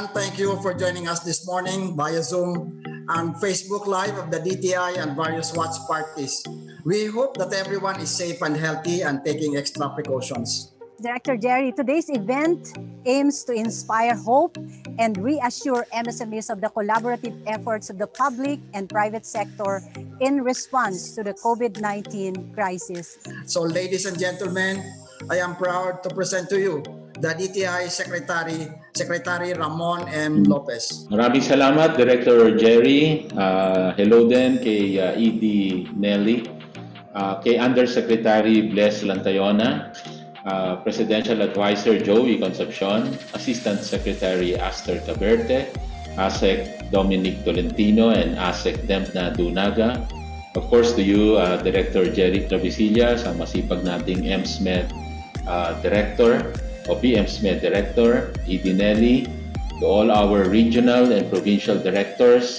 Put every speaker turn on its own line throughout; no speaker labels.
everyone. Thank you for joining us this morning via Zoom and Facebook Live of the DTI and various watch parties. We hope that everyone is safe and healthy and taking extra precautions.
Director Jerry, today's event aims to inspire hope and reassure MSMEs of the collaborative efforts of the public and private sector in response to the COVID-19 crisis.
So, ladies and gentlemen, I am proud to present to you the DTI Secretary Ramon M. Lopez.
Maraming salamat, Director Jerry. Hello din kay ED Nelly, kay Undersecretary Bless Lantayona, Presidential Advisor Joey Concepcion, Assistant Secretary Aster Caberte, ASEC Dominic Tolentino, and ASEC Dempna Dunaga. Of course, to you, Director Jerry Travesilla, sa masipag nating MSME Director o PMSME Director, ED Nelly, to all our regional and provincial directors,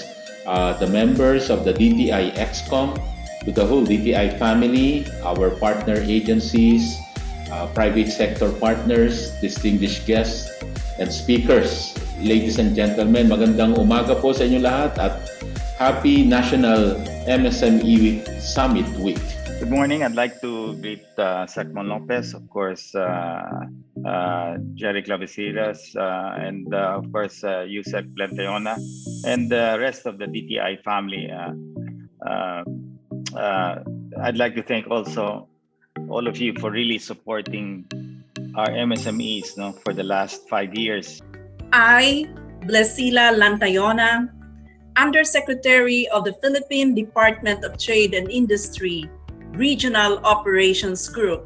the members of the DTI ExCom, to the whole DTI family, our partner agencies, private sector partners, distinguished guests, and speakers. Ladies and gentlemen, magandang umaga po sa inyo lahat at Happy National MSME Summit Week.
Good morning. I'd like to greet Secmon Lopez, of course, Jerry Clavesiras, and of course, Yusek Lantayona, and the rest of the DTI family. I'd like to thank also all of you for really supporting our MSMEs for the last 5 years.
I, Blesila Lantayona, Undersecretary of the Philippine Department of Trade and Industry, Regional Operations Group,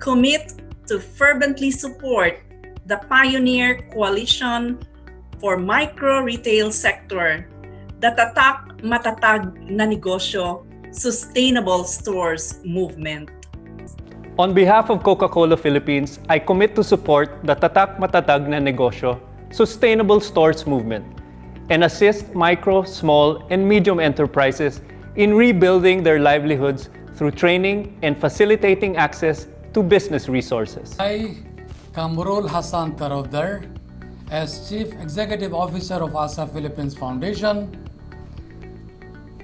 commit to fervently support the Pioneer Coalition for Micro Retail Sector, the Tatak Matatag na Negosyo, Sustainable Stores Movement.
On behalf of Coca-Cola Philippines, I commit to support the Tatak Matatag na Negosyo, Sustainable Stores Movement, and assist micro, small, and medium enterprises in rebuilding their livelihoods through training and facilitating access to business resources.
I, Kamrul Hassan Tarodar, as Chief Executive Officer of ASA Philippines Foundation,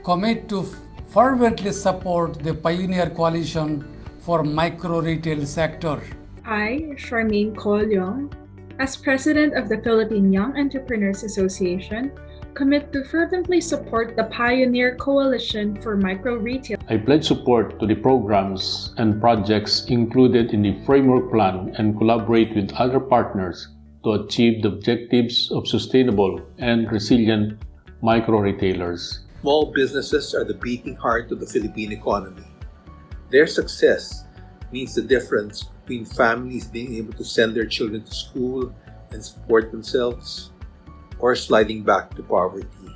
commit to fervently support the Pioneer Coalition for Micro Retail Sector.
I, Charmaine Colyong, as President of the Philippine Young Entrepreneurs Association, commit to fervently support the Pioneer Coalition for Micro Retail.
I pledge support to the programs and projects included in the framework plan and collaborate with other partners to achieve the objectives of sustainable and resilient micro retailers.
Small businesses are the beating heart of the Philippine economy. Their success means the difference between families being able to send their children to school and support themselves, or sliding back to poverty.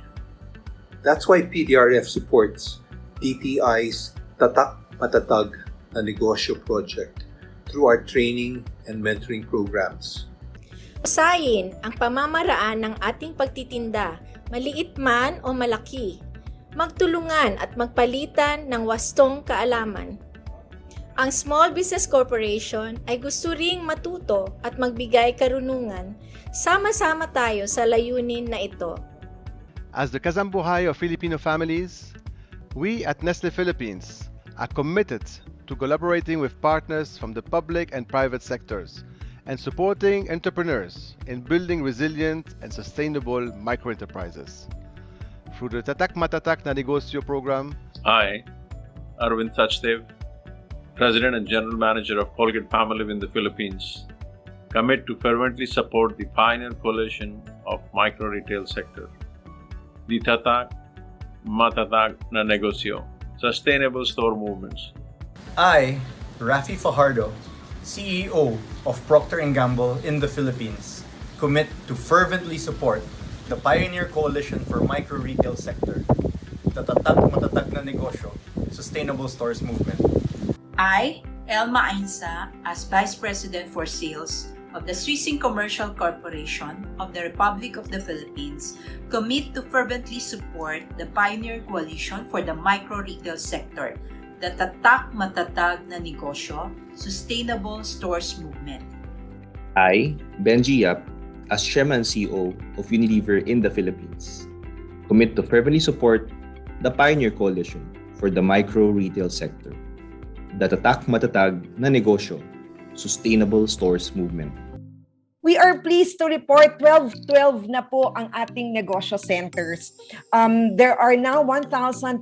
That's why PDRF supports DTI's Tatak Matatag na Negosyo project through our training and mentoring programs.
Usayin ang pamamaraan ng ating pagtitinda, maliit man o malaki. Magtulungan at magpalitan ng wastong kaalaman. Ang Small Business Corporation ay gusto ring matuto at magbigay karunungan. Sama-sama tayo sa layunin na ito.
As the Kazambuhay of Filipino families, we at Nestle Philippines are committed to collaborating with partners from the public and private sectors and supporting entrepreneurs in building resilient and sustainable microenterprises. Through the Tatak Matatak na Negosyo program,
I, Arvind Sachdev, President and General Manager of Colgate Palmolive in the Philippines, commit to fervently support the Pioneer Coalition of Micro Retail Sector, the Tatak Matatag na Negosyo, Sustainable Store Movements.
I, Rafi Fajardo, CEO of Procter & Gamble in the Philippines, commit to fervently support the Pioneer Coalition for Micro Retail Sector, the Tatak Matatag na Negosyo, Sustainable Stores Movement.
I, Elma Ainsa, as Vice President for Sales of the Swissing Commercial Corporation of the Republic of the Philippines, commit to fervently support the Pioneer Coalition for the Micro Retail Sector, the Tatak Matatag na Negosyo, Sustainable Stores Movement.
I, Benji Yap, as Chairman and CEO of Unilever in the Philippines, commit to fervently support the Pioneer Coalition for the Micro Retail Sector, the Tatak Matatag na Negosyo, Sustainable Stores Movement.
We are pleased to report 12 na po ang ating negosyo centers. There are now 1,212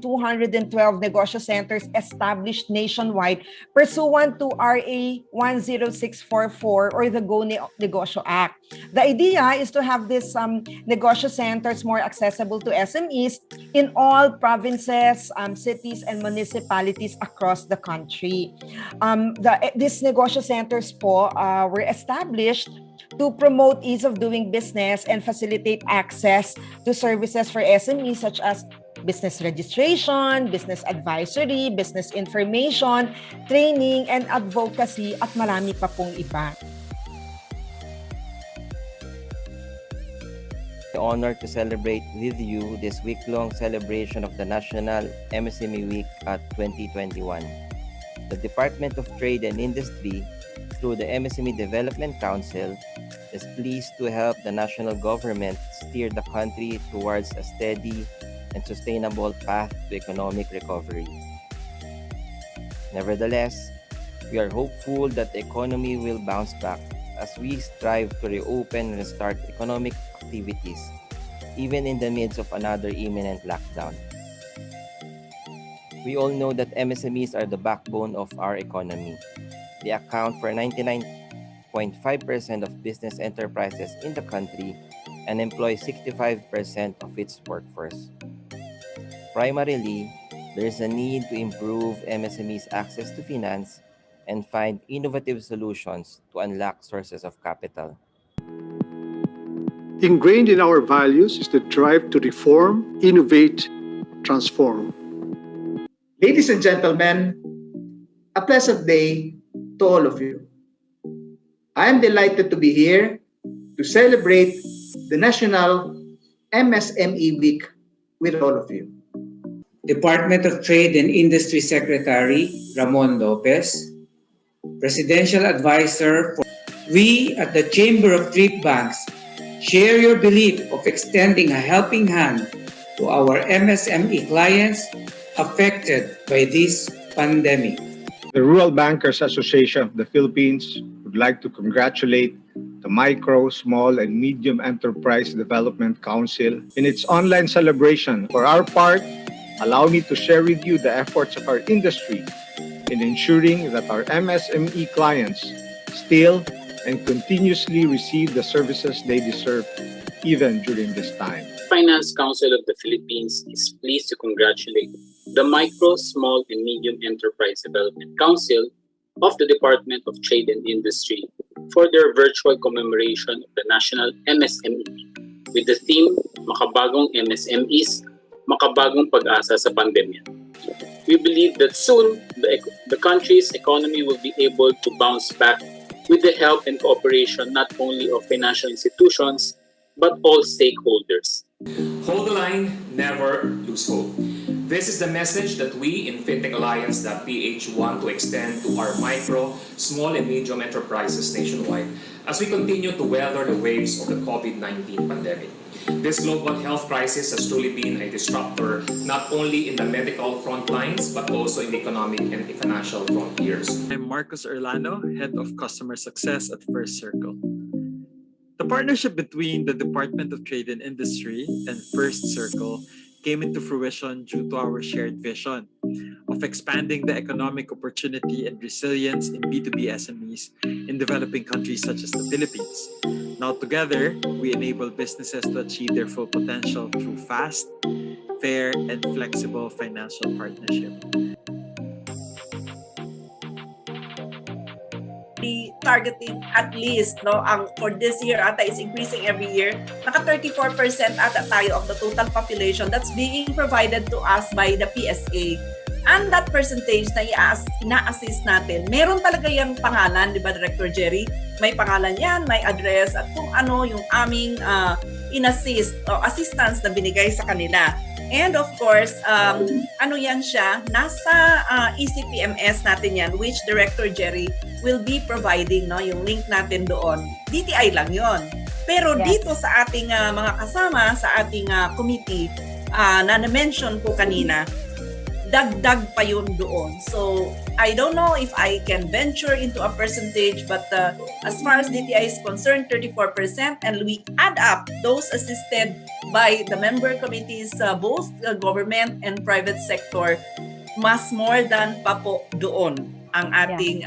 negosyo centers established nationwide pursuant to RA 10644 or the Go Negosyo Act. The idea is to have these negosyo centers more accessible to SMEs in all provinces, cities, and municipalities across the country. These negosyo centers po were established to promote ease of doing business and facilitate access to services for SMEs such as business registration, business advisory, business information, training, and advocacy, at marami pa pong iba.
The honor to celebrate with you this week-long celebration of the National MSME Week at 2021. The Department of Trade and Industry, through the MSME Development Council, is pleased to help the national government steer the country towards a steady and sustainable path to economic recovery. Nevertheless, we are hopeful that the economy will bounce back as we strive to reopen and restart economic activities, even in the midst of another imminent lockdown. We all know that MSMEs are the backbone of our economy. They account for 99.5% of business enterprises in the country and employ 65% of its workforce. Primarily, there is a need to improve MSMEs' access to finance and find innovative solutions to unlock sources of capital.
Ingrained in our values is the drive to reform, innovate, transform.
Ladies and gentlemen, a pleasant day to all of you. I am delighted to be here to celebrate the National MSME Week with all of you.
Department of Trade and Industry Secretary Ramon Lopez, Presidential Advisor. We at the Chamber of Trade Banks share your belief of extending a helping hand to our MSME clients affected by this pandemic.
The Rural Bankers Association of the Philippines would like to congratulate the Micro, Small, and Medium Enterprise Development Council in its online celebration. For our part, allow me to share with you the efforts of our industry in ensuring that our MSME clients still and continuously receive the services they deserve even during this time.
Finance Council of the Philippines is pleased to congratulate the Micro, Small, and Medium Enterprise Development Council of the Department of Trade and Industry for their virtual commemoration of the National MSME with the theme Makabagong MSMEs, Makabagong Pag-asa sa Pandemya. We believe that soon the country's economy will be able to bounce back with the help and cooperation not only of financial institutions but all stakeholders.
Hold the line, never lose hope. This is the message that we in FinTech Alliance.ph want to extend to our micro, small, and medium enterprises nationwide as we continue to weather the waves of the COVID-19 pandemic. This global health crisis has truly been a disruptor not only in the medical front lines but also in the economic and financial frontiers.
I'm Marcos Orlano, Head of Customer Success at First Circle. The partnership between the Department of Trade and Industry and First Circle came into fruition due to our shared vision of expanding the economic opportunity and resilience in B2B SMEs in developing countries such as the Philippines. Now together, we enable businesses to achieve their full potential through fast, fair, and flexible financial partnership.
Targeting at least for this year ata is increasing every year. Naka 34% ata tayo of the total population that's being provided to us by the PSA. And that percentage na ina-assist natin, meron talaga yung pangalan, di ba, Director Jerry? May pangalan yan, may address, at kung ano yung aming in-assist o assistance na binigay sa kanila. And of course, ano yan siya, nasa ECPMS natin yan, which Director Jerry will be providing, no, yung link natin doon. DTI lang yon. Pero dito sa ating mga kasama sa ating committee na na-mention ko kanina, dagdag pa yun doon. So I don't know if I can venture into a percentage, but as far as DTI is concerned, 34%, and we add up those assisted by the member committees, both government and private sector, mas more than pa po doon ang ating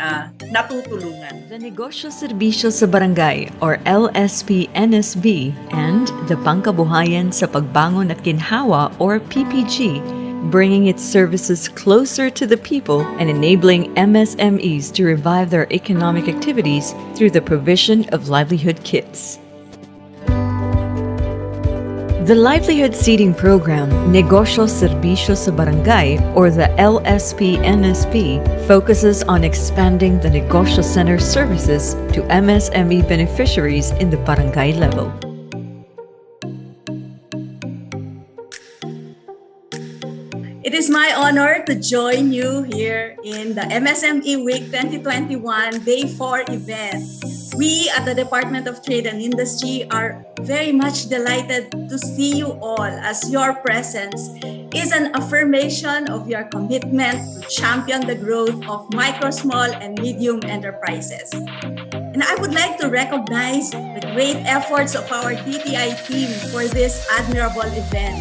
natutulungan.
The Negosyo Serbisyo sa Barangay or LSP-NSB and the Pangkabuhayan sa Pagbangon at Ginhawa or PPG, bringing its services closer to the people and enabling MSMEs to revive their economic activities through the provision of livelihood kits. The Livelihood Seeding Program, Negosyo Serbisyo sa Barangay, or the LSP-NSB, focuses on expanding the Negosyo Center services to MSME beneficiaries in the barangay level.
It is my honor to join you here in the MSME Week 2021 Day 4 event. We at the Department of Trade and Industry are very much delighted to see you all, as your presence is an affirmation of your commitment to champion the growth of micro, small, and medium enterprises. And I would like to recognize the great efforts of our DTI team for this admirable event.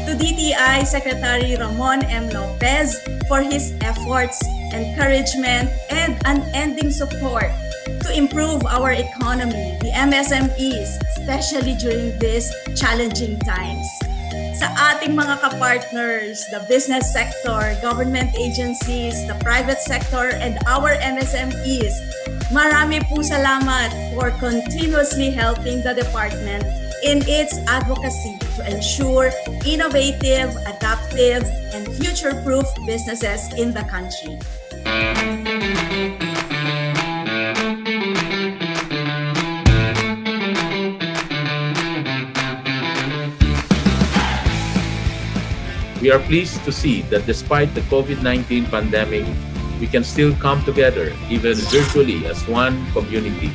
To DTI Secretary Ramon M. Lopez for his efforts, encouragement, and unending support to improve our economy, the MSMEs, especially during these challenging times. Sa ating mga kapartners, the business sector, government agencies, the private sector, and our MSMEs, marami po salamat for continuously helping the department in its advocacy to ensure innovative, adaptive, and future-proof businesses in the country.
We are pleased to see that despite the COVID-19 pandemic, we can still come together, even virtually, as one community.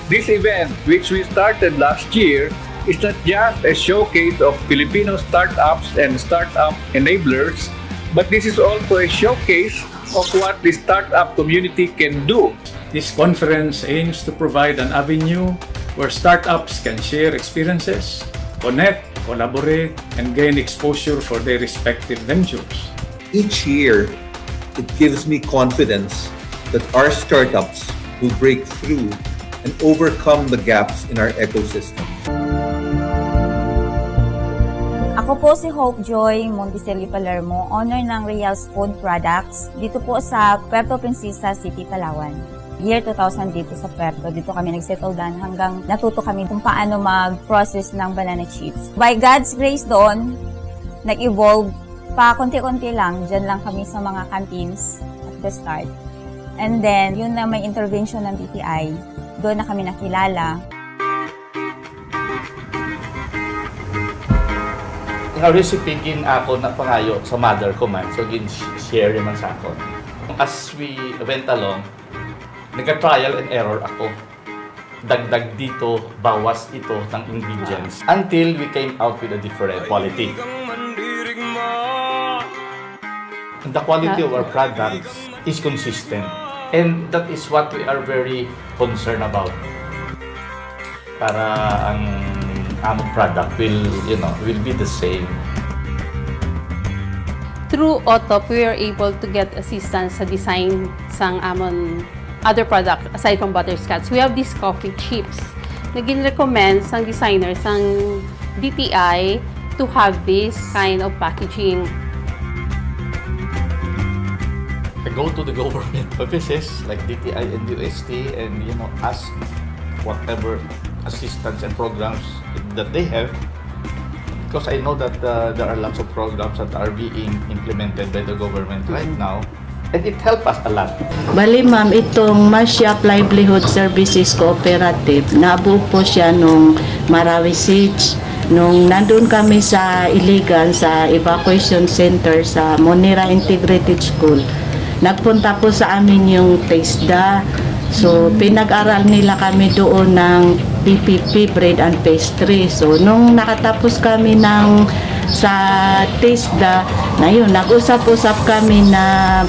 This event, which we started last year, is not just a showcase of Filipino startups and startup enablers, but this is also a showcase of what the startup community can do.
This conference aims to provide an avenue where startups can share experiences, connect, collaborate, and gain exposure for their respective ventures.
Each year, it gives me confidence that our startups will break through and overcome the gaps in our ecosystem.
Ako po si Hope Joy Monticelli Palermo, owner ng Rial's Food Products, dito po sa Puerto Princesa City, Palawan. Year 2000 dito sa Puerto, dito kami nagsettle down hanggang natuto kami kung paano mag-process ng banana chips. By God's grace doon, nag-evolve pa konti-konti lang, dyan lang kami sa mga canteens at the start. And then, yun na may intervention ng DTI, doon na kami nakilala.
Nga recipe gin ako na pangayo sa mother ko man, so gin share naman sa ako. As we went along, nagka-trial and error ako. Dagdag dito, bawas ito ng ingredients until we came out with a different quality. The quality of our products is consistent, and that is what we are very concerned about. Para ang among product will be the same.
Through OTOP, we are able to get assistance sa design sang amon other product aside from butterscotch. We have these coffee chips. Nagin-recommend sang designer sang DTI to have this kind of packaging.
I go to the government offices like DTI and UST and ask whatever assistance and programs that they have, because I know that there are lots of programs that are being implemented by the government right now. And it helped us a lot.
Bali ma'am, itong Masyap Livelihood Services Cooperative, nabuo po siya nung Marawi Siege, nung nandun kami sa Iligan, sa evacuation center sa Monira Integrated School. Nagpunta po sa amin yung TASDA, So pinag-aral nila kami doon ng PPP, bread and pastry. So nung nakatapos kami sa TISDA, na yun, nag-usap-usap kami na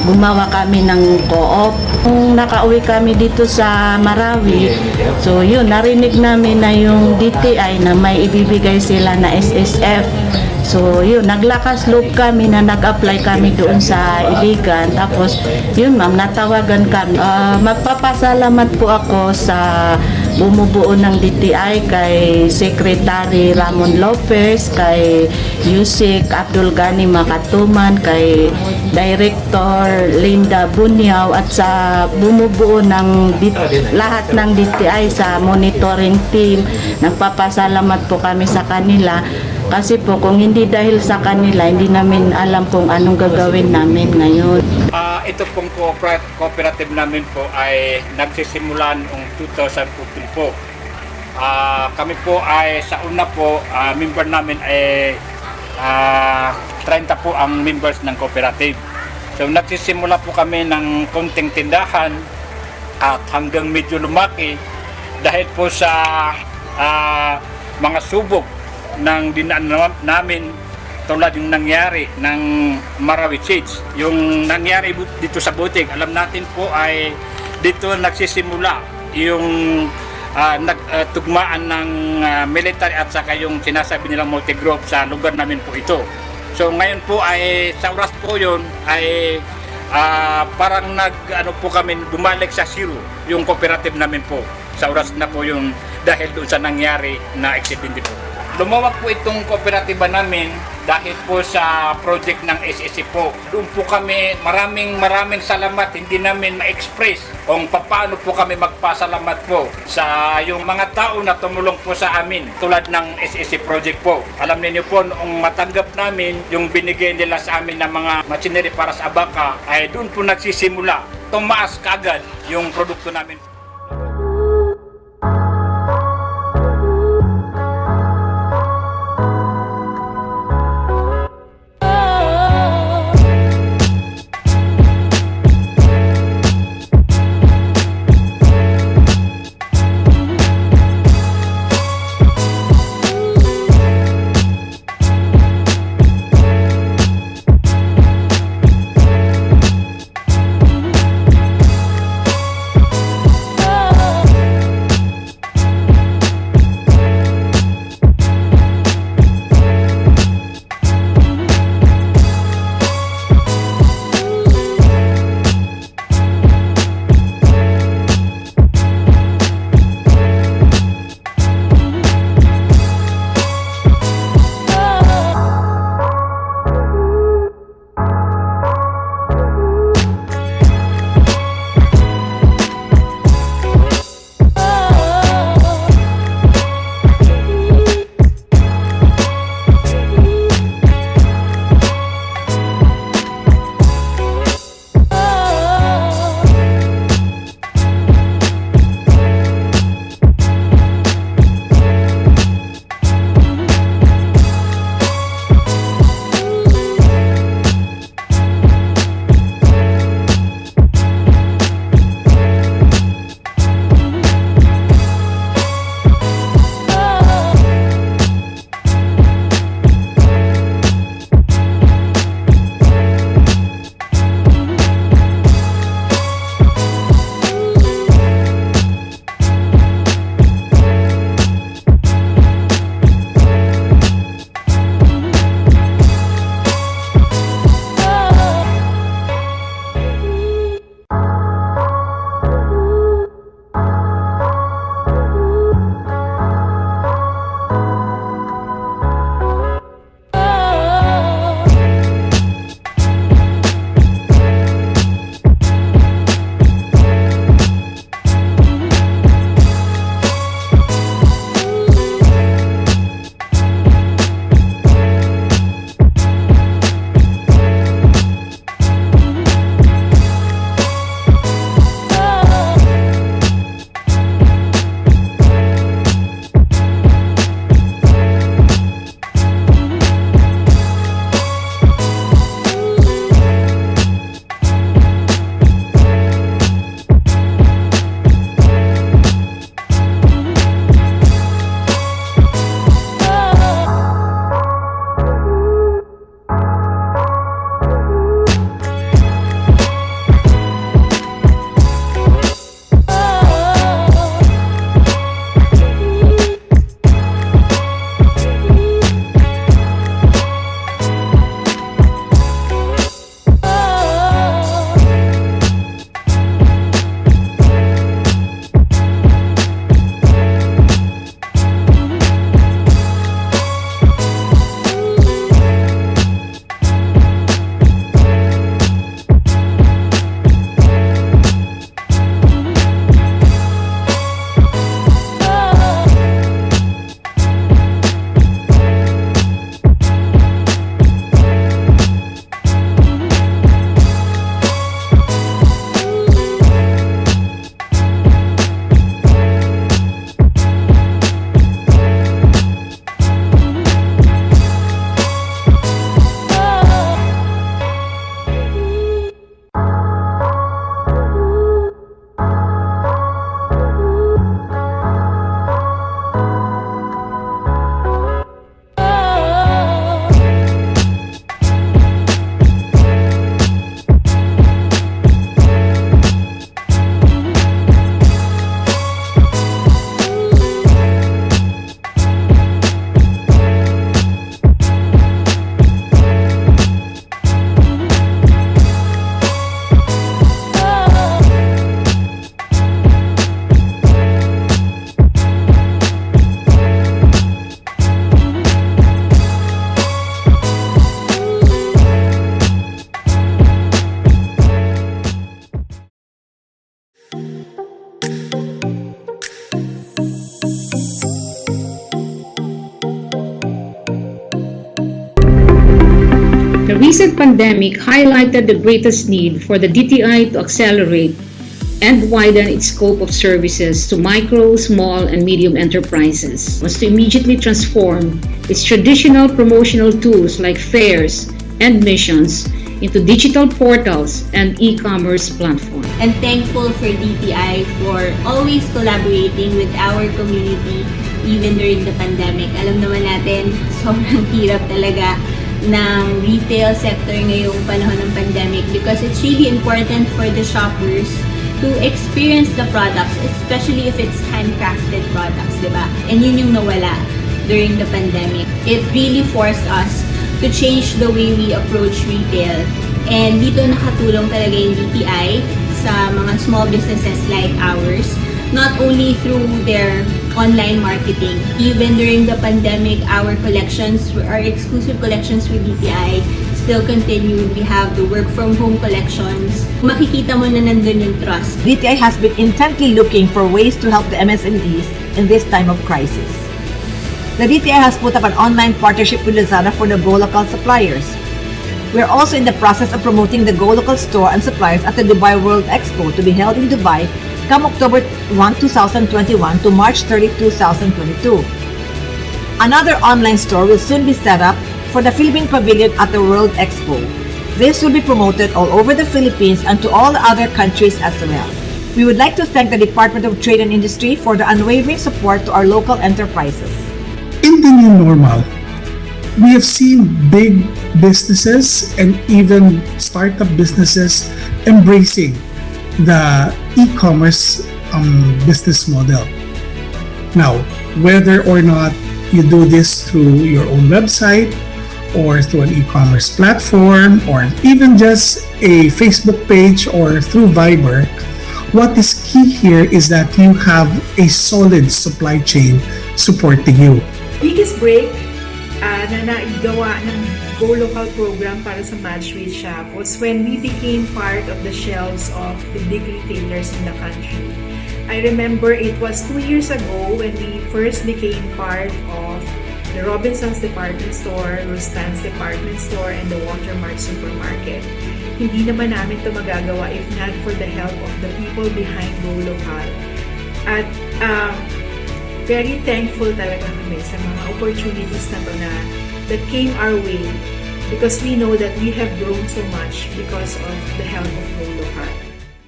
gumawa kami ng co-op. Nung nakauwi kami dito sa Marawi, so yun, narinig namin na yung DTI na may ibibigay sila na SSF. So yun, naglakas loob kami na nag-apply kami doon sa Iligan. Tapos yun ma'am, natawagan kami. Magpapasalamat po ako sa bumubuo ng DTI kay Secretary Ramon Lopez, kay Yusik Abdul Ghani Makatuman, kay Director Linda Bunyaw at sa bumubuo ng lahat ng DTI sa monitoring team. Nagpapasalamat po kami sa kanila kasi po kung hindi dahil sa kanila, hindi namin alam kung anong gagawin namin ngayon.
Ito pong cooperative namin po ay nagsisimula noong 2014 po. Kami po ay sa una po, member namin ay 30 po ang members ng cooperative. So nagsisimula po kami ng konting tindahan at hanggang medyo lumaki dahil po sa mga subok ng dinaan namin tulad yung nangyari ng Marawi Seeds. Yung nangyari dito sa butik, alam natin po ay dito nagsisimula yung tugmaan ng military at saka yung sinasabi nilang multi-group sa lugar namin po ito. So ngayon po ay sa oras po yun ay parang po kami bumalik sa zero yung cooperative namin po. Sa oras na po yung dahil doon sa nangyari na aksidente po. Lumawak po itong kooperatiba namin dahil po sa project ng SSC po. Doon po kami maraming salamat. Hindi namin ma-express kung paano po kami magpasalamat po sa yung mga tao na tumulong po sa amin tulad ng SSC project po. Alam niyo po, noong matanggap namin yung binigay nila sa amin na mga machinery para sa abaka, ay doon po nagsisimula. Tumaas kaagad yung produkto namin.
pandemic highlighted the greatest need for the DTI to accelerate and widen its scope of services to micro, small, and medium enterprises was to immediately transform its traditional promotional tools like fairs and missions into digital portals and e-commerce platforms.
And thankful for DTI for always collaborating with our community even during the pandemic. Alam naman natin, sobrang hirap talaga ng retail sector ngayong panahon ng pandemic because it's really important for the shoppers to experience the products, especially if it's handcrafted products, diba? And yun yung nawala during the pandemic. It really forced us to change the way we approach retail. And dito nakatulong talaga yung DTI sa mga small businesses like ours, not only through their online marketing. Even during the pandemic, our collections, our exclusive collections with DTI still continued. We have the work from home collections. Makikita mo na nandun yung trust.
DTI has been intently looking for ways to help the MSMEs in this time of crisis. The DTI has put up an online partnership with Lazada for the Go Local suppliers. We are also in the process of promoting the Go Local store and suppliers at the Dubai World Expo to be held in Dubai come October 1, 2021 to March 30, 2022. Another online store will soon be set up for the Philippine Pavilion at the World Expo. This will be promoted all over the Philippines and to all other countries as well. We would like to thank the Department of Trade and Industry for the unwavering support to our local enterprises.
In the new normal, we have seen big businesses and even startup businesses embracing the e-commerce business model. Now, whether or not you do this through your own website or through an e-commerce platform or even just a Facebook page or through Viber, what is key here is that you have a solid supply chain supporting you.
Biggest break na naigawa ng Go Local program para sa Match with Shop was when we became part of the shelves of the big retailers in the country. I remember it was 2 years ago when we first became part of the Robinsons Department Store, Rustan's Department Store, and the Watermark Supermarket. Hindi naman namin ito magagawa if not for the help of the people behind Go Local. At very thankful talaga kami sa mga opportunities na to na that came our way because we know that we have grown so much because of the help of Go Local.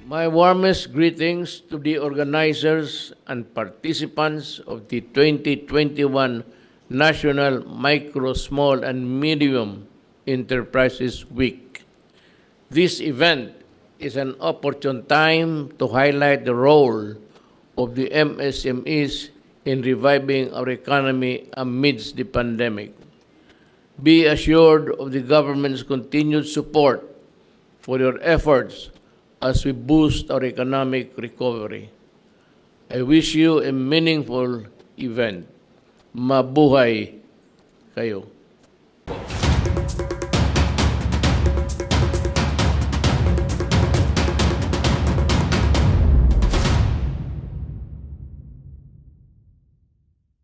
My warmest greetings to the organizers and participants of the 2021 National Micro, Small, and Medium Enterprises Week. This event is an opportune time to highlight the role of the MSMEs in reviving our economy amidst the pandemic. Be assured of the government's continued support for your efforts as we boost our economic recovery. I wish you a meaningful event. Mabuhay kayo.